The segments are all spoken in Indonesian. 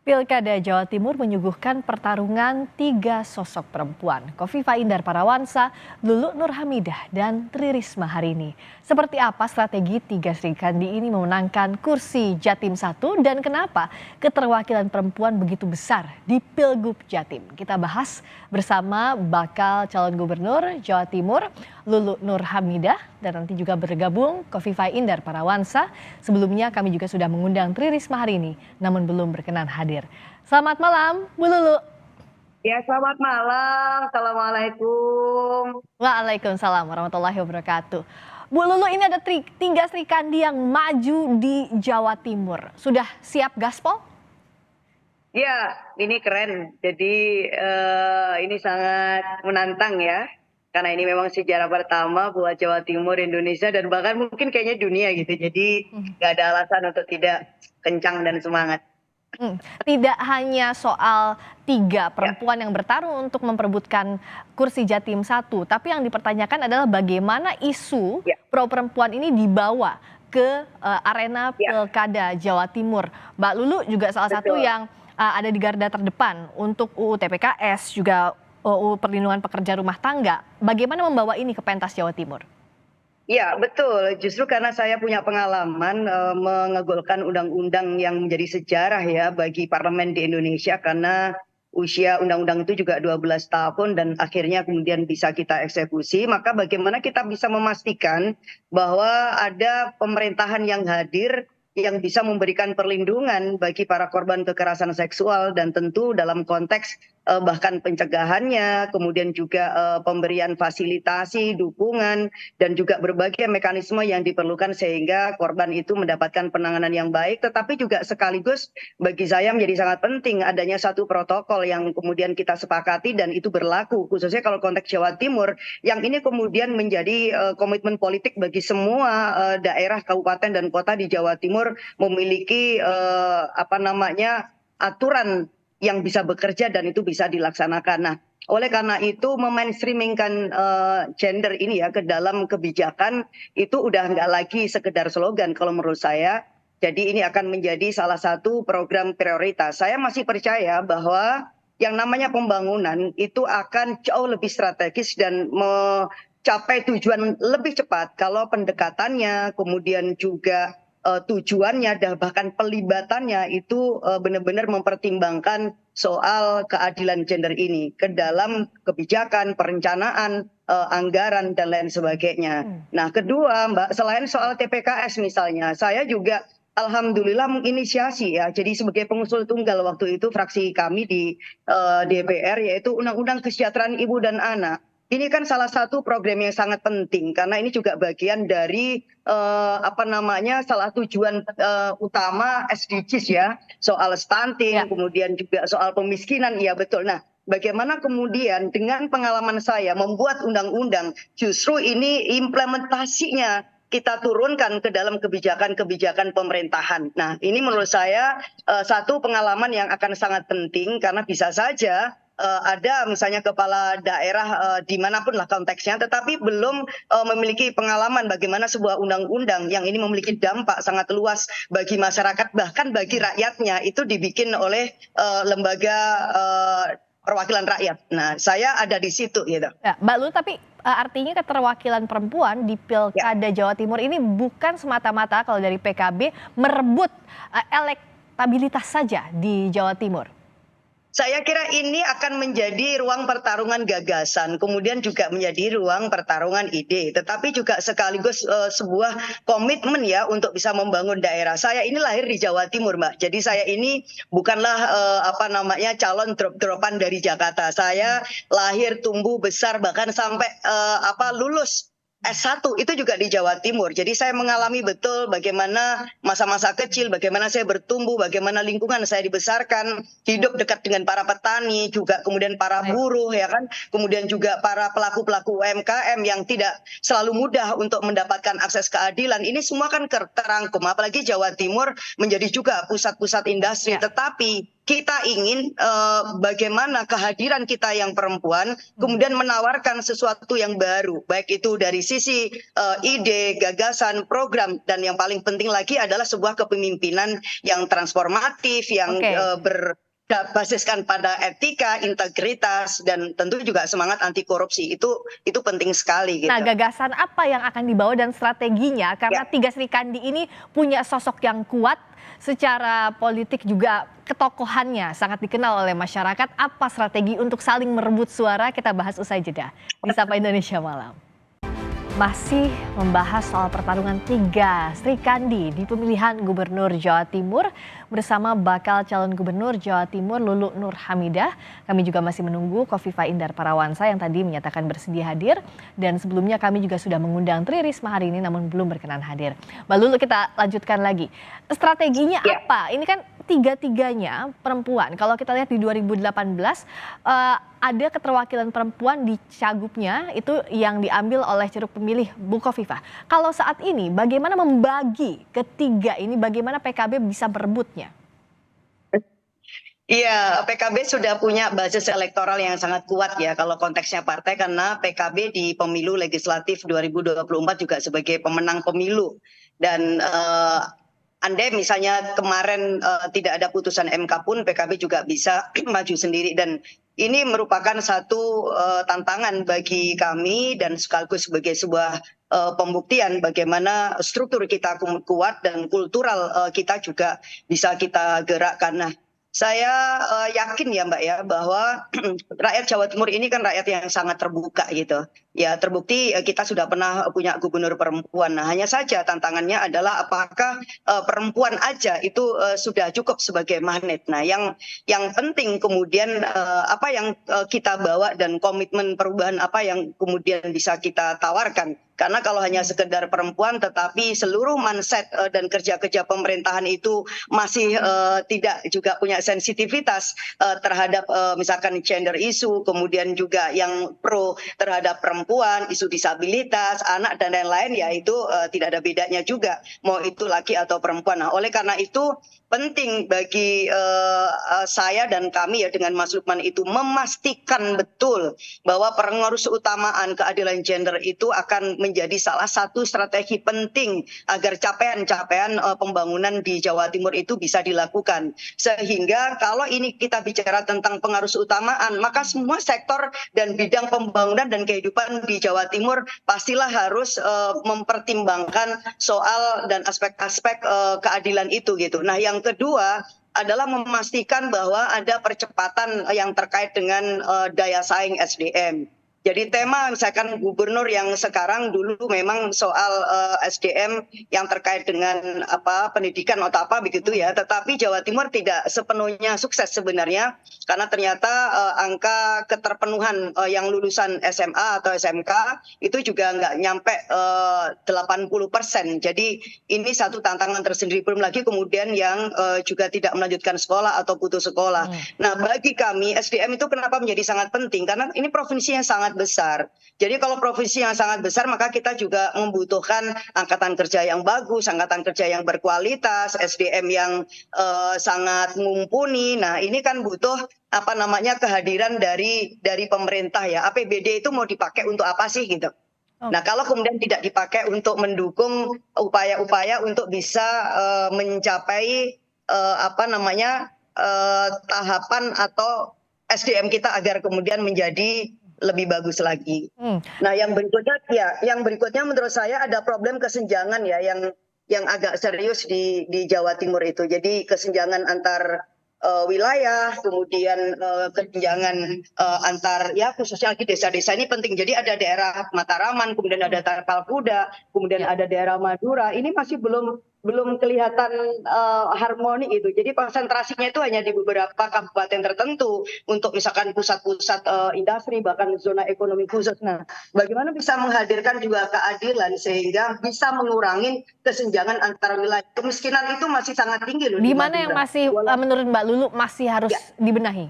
Pilkada Jawa Timur menyuguhkan pertarungan tiga sosok perempuan, Kofifa Indar Parawansa, Lulu Nur Hamidah, dan Tri Risma hari ini. Seperti apa strategi tiga Sri Kandi ini memenangkan kursi Jatim 1 dan kenapa keterwakilan perempuan begitu besar di Pilgub Jatim? Kita bahas bersama bakal calon gubernur Jawa Timur, Lulu Nur Hamidah, dan nanti juga bergabung Kofifa Indar Parawansa. Sebelumnya kami juga sudah mengundang Tri Risma hari ini, namun belum berkenan hadir. Selamat malam, Bu Lulu. Ya, selamat malam. Assalamualaikum. Waalaikumsalam warahmatullahi wabarakatuh. Bu Lulu, ini ada tiga Sri Kandi yang maju di Jawa Timur. Sudah siap gaspol? Ya, ini keren. Jadi ini sangat menantang ya. Karena ini memang sejarah pertama buat Jawa Timur, Indonesia, dan bahkan mungkin kayaknya dunia gitu. Jadi nggak ada alasan untuk tidak kencang dan semangat. Tidak hanya soal tiga Ya, perempuan yang bertarung untuk memperebutkan kursi Jatim 1, tapi yang dipertanyakan adalah bagaimana isu ya, pro perempuan ini dibawa ke arena ya, Pilkada Jawa Timur. Mbak Lulu juga salah satu betul. yang ada di garda terdepan untuk UU TPKS, juga UU Perlindungan Pekerja Rumah Tangga. Bagaimana membawa ini ke pentas Jawa Timur? Ya, betul. Justru karena saya punya pengalaman mengegolkan undang-undang yang menjadi sejarah ya bagi parlemen di Indonesia karena usia undang-undang itu juga 12 tahun dan akhirnya kemudian bisa kita eksekusi, maka bagaimana kita bisa memastikan bahwa ada pemerintahan yang hadir yang bisa memberikan perlindungan bagi para korban kekerasan seksual dan tentu dalam konteks bahkan pencegahannya, kemudian juga pemberian fasilitasi, dukungan, dan juga berbagai mekanisme yang diperlukan sehingga korban itu mendapatkan penanganan yang baik, tetapi juga sekaligus bagi saya menjadi sangat penting adanya satu protokol yang kemudian kita sepakati dan itu berlaku, khususnya kalau konteks Jawa Timur, yang ini kemudian menjadi komitmen politik bagi semua daerah, kabupaten, dan kota di Jawa Timur memiliki aturan yang bisa bekerja dan itu bisa dilaksanakan. Nah, oleh karena itu memainstreamingkan gender ini ya ke dalam kebijakan itu udah nggak lagi sekedar slogan kalau menurut saya. Jadi ini akan menjadi salah satu program prioritas. Saya masih percaya bahwa yang namanya pembangunan itu akan jauh lebih strategis dan mencapai tujuan lebih cepat kalau pendekatannya, kemudian juga tujuannya dan bahkan pelibatannya itu benar-benar mempertimbangkan soal keadilan gender ini ke dalam kebijakan, perencanaan, anggaran, dan lain sebagainya. Nah, kedua, Mbak, selain soal TPKS misalnya, saya juga alhamdulillah menginisiasi ya. Jadi sebagai pengusul tunggal waktu itu fraksi kami di DPR yaitu Undang-Undang Kesejahteraan Ibu dan Anak. Ini kan salah satu program yang sangat penting karena ini juga bagian dari salah tujuan utama SDGs ya, soal Ya. stunting, kemudian juga soal pemiskinan, iya betul. Nah, bagaimana kemudian dengan pengalaman saya membuat undang-undang, justru ini implementasinya kita turunkan ke dalam kebijakan-kebijakan pemerintahan. Nah, ini menurut saya satu pengalaman yang akan sangat penting karena bisa saja ada misalnya kepala daerah dimanapun lah konteksnya, tetapi belum memiliki pengalaman bagaimana sebuah undang-undang yang ini memiliki dampak sangat luas bagi masyarakat bahkan bagi rakyatnya itu dibikin oleh lembaga perwakilan rakyat. Nah, saya ada di situ gitu. Ya, Mbak Lulu, tapi artinya keterwakilan perempuan di Ya. Pilkada Jawa Timur ini bukan semata-mata kalau dari PKB merebut elektabilitas saja di Jawa Timur. Saya kira ini akan menjadi ruang pertarungan gagasan, kemudian juga menjadi ruang pertarungan ide, tetapi juga sekaligus sebuah komitmen ya untuk bisa membangun daerah. Saya ini lahir di Jawa Timur, Mbak. Jadi saya ini bukanlah calon drop-dropan dari Jakarta. Saya lahir, tumbuh, besar, bahkan sampai lulus S1 itu juga di Jawa Timur. Jadi saya mengalami betul bagaimana masa-masa kecil, bagaimana saya bertumbuh, bagaimana lingkungan saya dibesarkan, hidup dekat dengan para petani, juga kemudian para buruh ya kan, kemudian juga para pelaku-pelaku UMKM yang tidak selalu mudah untuk mendapatkan akses keadilan. Ini semua kan terangkum, apalagi Jawa Timur menjadi juga pusat-pusat industri, Ya. tetapi kita ingin bagaimana kehadiran kita yang perempuan kemudian menawarkan sesuatu yang baru, baik itu dari sisi ide, gagasan, program, dan yang paling penting lagi adalah sebuah kepemimpinan yang transformatif, yang berbasiskan pada etika, integritas, dan tentu juga semangat anti korupsi. Itu penting sekali. Gitu. Nah, gagasan apa yang akan dibawa dan strateginya? Karena Tiga Sri Kandi ini punya sosok yang kuat, secara politik juga ketokohannya sangat dikenal oleh masyarakat. Apa strategi untuk saling merebut suara? Kita bahas usai jeda di Sapa Indonesia Malam. Masih membahas soal pertarungan Tiga Sri Kandi di pemilihan Gubernur Jawa Timur bersama bakal calon Gubernur Jawa Timur Lulu Nur Hamidah. Kami juga masih menunggu Kofifa Indar Parawansa yang tadi menyatakan bersedia hadir, dan sebelumnya kami juga sudah mengundang Tri Risma hari ini namun belum berkenan hadir. Mbak Lulu, kita lanjutkan lagi. Strateginya apa? Ini kan tiga-tiganya perempuan. Kalau kita lihat di 2018 ada keterwakilan perempuan di Cagupnya itu yang diambil oleh ceruk pemilih Bu Kofifa. Kalau saat ini bagaimana membagi ketiga ini, bagaimana PKB bisa berebutnya? Iya, PKB sudah punya basis elektoral yang sangat kuat ya kalau konteksnya partai, karena PKB di pemilu legislatif 2024 juga sebagai pemenang pemilu. Dan andai misalnya kemarin tidak ada putusan MK pun PKB juga bisa maju sendiri, dan ini merupakan satu tantangan bagi kami dan sekaligus sebagai sebuah pembuktian bagaimana struktur kita kuat dan kultural kita juga bisa kita gerakkan. Nah, saya yakin ya Mbak ya bahwa rakyat Jawa Timur ini kan rakyat yang sangat terbuka gitu. Ya terbukti kita sudah pernah punya gubernur perempuan. Nah, hanya saja tantangannya adalah apakah perempuan aja itu sudah cukup sebagai magnet. Nah, yang penting kemudian apa yang kita bawa dan komitmen perubahan apa yang kemudian bisa kita tawarkan. Karena kalau hanya sekedar perempuan tetapi seluruh mindset dan kerja-kerja pemerintahan itu masih tidak juga punya sensitivitas terhadap misalkan gender issue, kemudian juga yang pro terhadap perempuan, isu disabilitas, anak dan lain-lain, ya itu tidak ada bedanya juga mau itu laki atau perempuan. Nah, oleh karena itu penting bagi saya dan kami ya dengan Mas Lukman itu memastikan betul bahwa pengurus utamaan keadilan gender itu akan menjadi salah satu strategi penting agar capaian-capaian pembangunan di Jawa Timur itu bisa dilakukan. Sehingga kalau ini kita bicara tentang pengurus utamaan, maka semua sektor dan bidang pembangunan dan kehidupan di Jawa Timur pastilah harus mempertimbangkan soal dan aspek-aspek keadilan itu gitu. Nah, yang kedua adalah memastikan bahwa ada percepatan yang terkait dengan daya saing SDM. Jadi tema misalkan gubernur yang sekarang dulu memang soal SDM yang terkait dengan pendidikan atau apa begitu ya, tetapi Jawa Timur tidak sepenuhnya sukses sebenarnya karena ternyata angka keterpenuhan yang lulusan SMA atau SMK itu juga nggak nyampe 80%. Jadi ini satu tantangan tersendiri, belum lagi kemudian yang juga tidak melanjutkan sekolah atau putus sekolah. Nah, bagi kami SDM itu kenapa menjadi sangat penting, karena ini provinsi yang sangat besar. Jadi kalau provinsi yang sangat besar maka kita juga membutuhkan angkatan kerja yang bagus, angkatan kerja yang berkualitas, SDM yang sangat mumpuni. Nah, ini kan butuh kehadiran dari pemerintah ya. APBD itu mau dipakai untuk apa sih gitu. Nah, kalau kemudian tidak dipakai untuk mendukung upaya-upaya untuk bisa mencapai tahapan atau SDM kita agar kemudian menjadi lebih bagus lagi. Nah, yang berikutnya menurut saya ada problem kesenjangan ya yang agak serius di Jawa Timur itu. Jadi kesenjangan antar wilayah, kemudian kesenjangan antar ya khususnya di desa-desa ini penting. Jadi ada daerah Mataraman, kemudian ada Tapal Kuda, kemudian ada daerah Madura. Ini masih belum kelihatan harmoni itu. Jadi konsentrasinya itu hanya di beberapa kabupaten tertentu untuk misalkan pusat-pusat industri, bahkan zona ekonomi khusus. Nah, bagaimana bisa menghadirkan juga keadilan sehingga bisa mengurangi kesenjangan antar wilayah. Kemiskinan itu masih sangat tinggi loh. Di mana yang masih menurut Mbak Lulu masih harus dibenahi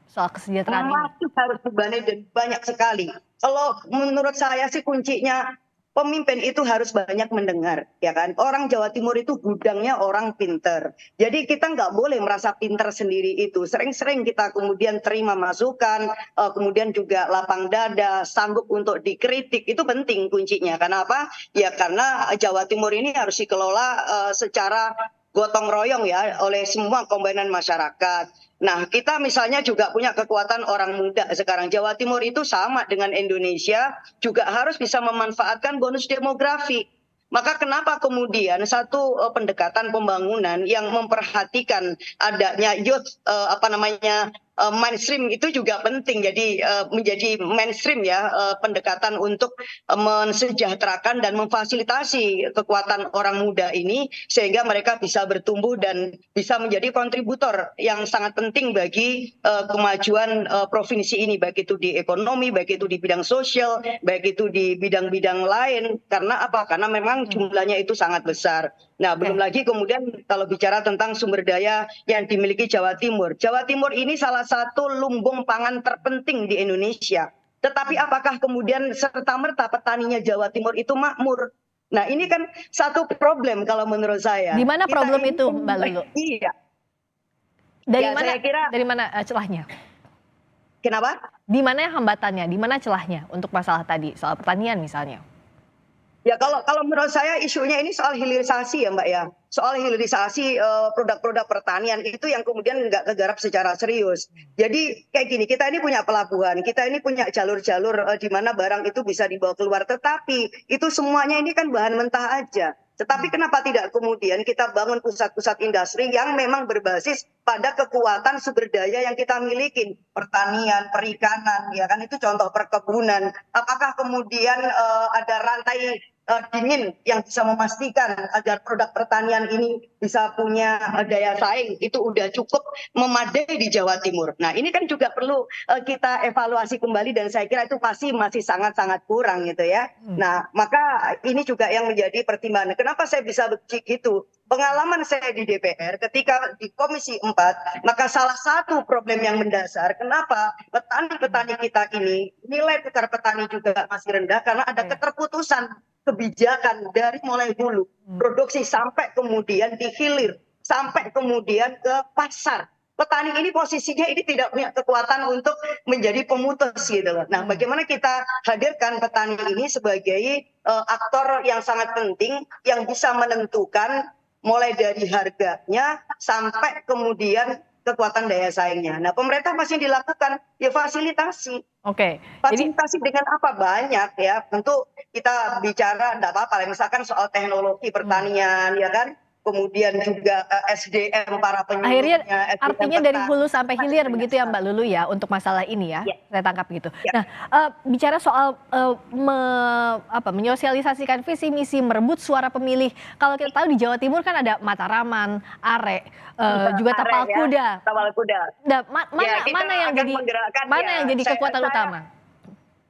soal kesejahteraan ini? Masih harus dibenahi dan banyak sekali. Kalau menurut saya sih kuncinya pemimpin itu harus banyak mendengar, ya kan? Orang Jawa Timur itu gudangnya orang pinter. Jadi kita nggak boleh merasa pinter sendiri itu. Sering-sering kita kemudian terima masukan, kemudian juga lapang dada, sanggup untuk dikritik. Itu penting kuncinya. Kenapa? Ya karena Jawa Timur ini harus dikelola secara gotong royong ya oleh semua komponen masyarakat. Nah, kita misalnya juga punya kekuatan orang muda sekarang. Jawa Timur itu sama dengan Indonesia, juga harus bisa memanfaatkan bonus demografi. Maka kenapa kemudian satu pendekatan pembangunan yang memperhatikan adanya youth mainstream itu juga penting. Jadi menjadi mainstream ya pendekatan untuk mensejahterakan dan memfasilitasi kekuatan orang muda ini sehingga mereka bisa bertumbuh dan bisa menjadi kontributor yang sangat penting bagi kemajuan provinsi ini, baik itu di ekonomi, baik itu di bidang sosial, baik itu di bidang-bidang lain. Karena apa? Karena memang jumlahnya itu sangat besar. Nah, belum lagi kemudian kalau bicara tentang sumber daya yang dimiliki Jawa Timur. Jawa Timur ini salah satu lumbung pangan terpenting di Indonesia. Tetapi apakah kemudian serta-merta petaninya Jawa Timur itu makmur? Nah, ini kan satu problem kalau menurut saya. Di mana problem itu, Mbak Lulu? Iya. Dari Ya, mana? saya kira, Dari mana celahnya? kenapa? Di mana hambatannya? Di mana celahnya untuk masalah tadi soal pertanian misalnya? Ya kalau menurut saya isunya ini soal hilirisasi ya Mbak ya. Soal hilirisasi produk-produk pertanian itu yang kemudian nggak kegarap secara serius. Jadi kayak gini, kita ini punya pelabuhan, kita ini punya jalur-jalur di mana barang itu bisa dibawa keluar. Tetapi itu semuanya ini kan bahan mentah aja. Tetapi kenapa tidak kemudian kita bangun pusat-pusat industri yang memang berbasis pada kekuatan sumber daya yang kita miliki, pertanian, perikanan, ya kan itu contoh perkebunan. Apakah kemudian ada rantai dingin yang bisa memastikan agar produk pertanian ini bisa punya daya saing itu udah cukup memadai di Jawa Timur. Nah, ini kan juga perlu kita evaluasi kembali dan saya kira itu pasti masih sangat-sangat kurang gitu ya. Nah, maka ini juga yang menjadi pertimbangan. Kenapa saya bisa begitu? Pengalaman saya di DPR ketika di Komisi 4, maka salah satu problem yang mendasar kenapa petani-petani kita ini nilai tukar petani juga masih rendah karena ada keterputusan kebijakan dari mulai hulu produksi sampai kemudian dihilir sampai kemudian ke pasar. Petani ini posisinya ini tidak punya kekuatan untuk menjadi pemutus gitu loh. Nah, bagaimana kita hadirkan petani ini sebagai aktor yang sangat penting yang bisa menentukan mulai dari harganya sampai kemudian kekuatan daya saingnya. Nah, pemerintah masih dilakukan ya fasilitasi. Oke. Jadi Fasilitasi dengan apa? Banyak ya. Tentu kita bicara enggak apa-apa. Misalkan soal teknologi pertanian ya kan. Kemudian juga SDM para akhirnya penyuluhnya, SDM artinya dari petani. hulu sampai hilir begitu ya Mbak Lulu ya untuk masalah ini ya, saya tangkap gitu. Nah, bicara soal menyosialisasikan visi misi merebut suara pemilih, kalau kita tahu di Jawa Timur kan ada Mataraman, Are, juga Tapal Kuda. Tapal Kuda. Nah, mana yang jadi kekuatan utama?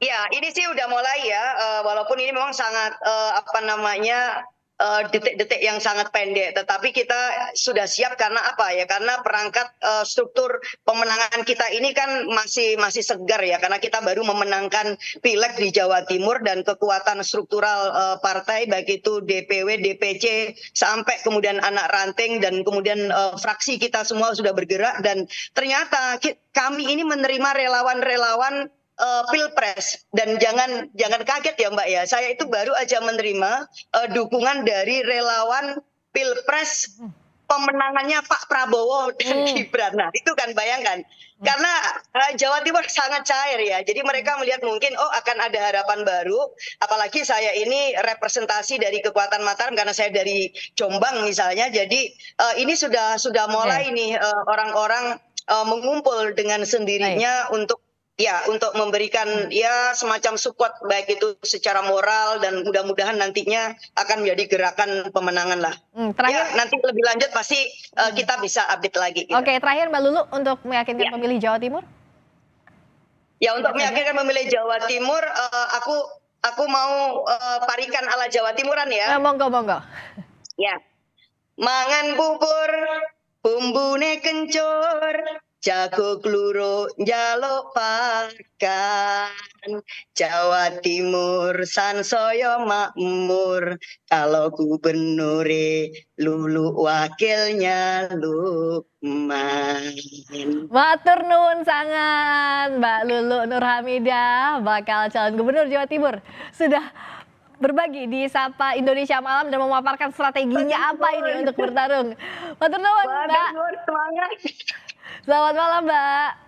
Ya, ini sih udah mulai ya, walaupun ini memang sangat detik-detik yang sangat pendek, tetapi kita sudah siap karena apa ya? Karena perangkat struktur pemenangan kita ini kan masih segar ya, karena kita baru memenangkan pileg di Jawa Timur dan kekuatan struktural partai baik itu DPW, DPC sampai kemudian anak ranting dan kemudian fraksi kita semua sudah bergerak dan ternyata kami ini menerima relawan-relawan Pilpres dan jangan kaget ya Mbak ya, saya itu baru aja menerima dukungan dari relawan Pilpres pemenangannya Pak Prabowo dan Gibran. Nah, itu kan bayangkan karena Jawa Timur sangat cair ya, jadi mereka melihat mungkin akan ada harapan baru, apalagi saya ini representasi dari kekuatan Mataram karena saya dari Jombang misalnya, jadi ini sudah mulai nih orang-orang mengumpul dengan sendirinya untuk memberikan ya semacam support baik itu secara moral dan mudah-mudahan nantinya akan menjadi gerakan pemenangan lah. Terakhir, ya, nanti lebih lanjut pasti kita bisa update lagi. Gitu. Oke, terakhir Mbak Lulu untuk meyakinkan pemilih Jawa Timur. Ya untuk meyakinkan pemilih Jawa Timur, aku mau parikan ala Jawa Timuran ya. Monggo. Ya, mangan bubur, bumbune kencur. Jago Kluro njaluk pakan, Jawa Timur sansaya makmur, kalau gubernure Lulu wakilnya Lukman. Matur nuwun sangat Mbak Lulu Nurhamidah, bakal calon gubernur Jawa Timur. Sudah berbagi di Sapa Indonesia Malam dan memaparkan strateginya apa ini untuk bertarung. Matur nuwun Mbak. Semangat. Selamat malam Mbak.